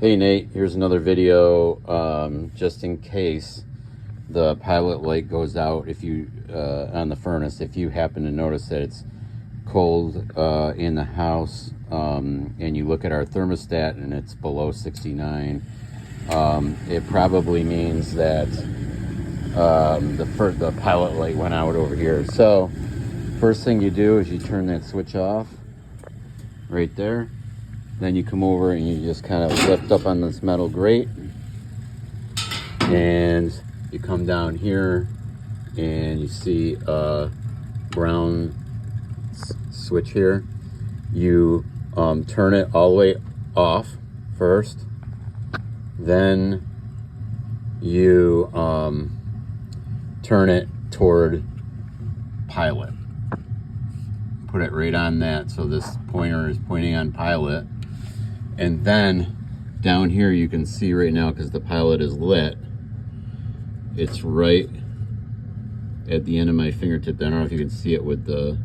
Hey Nate, here's another video just in case the pilot light goes out if you on the furnace. If you happen to notice that it's cold in the house and you look at our thermostat and it's below 69, it probably means that the pilot light went out over here. So first thing you do is you turn that switch off right there. Then you come over and you just kind of lift up on this metal grate, and you come down here and you see a brown switch here. You turn it all the way off first, then you turn it toward pilot. Put it right on that, so this pointer is pointing on pilot. And then down here you can see right now, because the pilot is lit, it's right at the end of my fingertip. I don't know if you can see it with the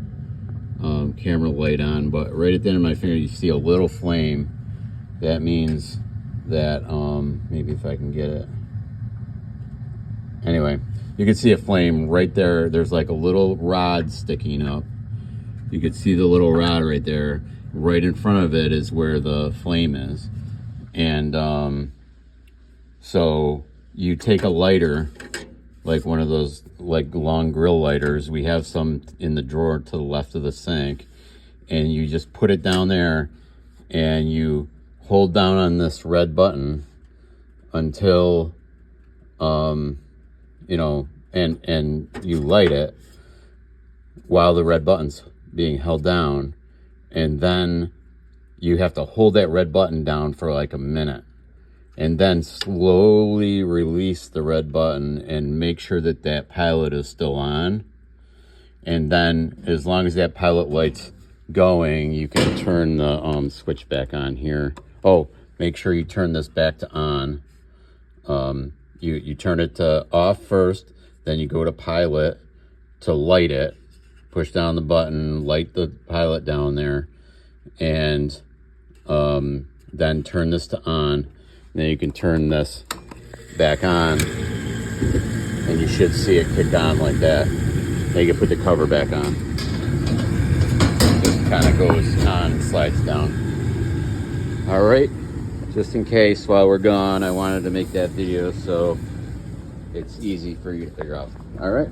camera light on, but right at the end of my finger you see a little flame. That means that maybe if I can get it, anyway, you can see a flame right there. There's like a little rod sticking up. You can see the little rod right there. Right in front of it is where the flame is. And so you take a lighter, like one of those like long grill lighters. We have some in the drawer to the left of the sink, and you just put it down there and you hold down on this red button until you know, and you light it while the red button's being held down. And then you have to hold that red button down for like a minute, and then slowly release the red button and make sure that that pilot is still on. And then as long as that pilot light's going, you can turn the switch back on here. Oh, make sure you turn this back to on. You turn it to off first, then you go to pilot to light it. Push down the button, light the pilot down there, and then turn this to on. And then you can turn this back on, and you should see it kick on like that. Then you can put the cover back on. It just kind of goes on and slides down. All right, just in case while we're gone, I wanted to make that video so it's easy for you to figure out. All right.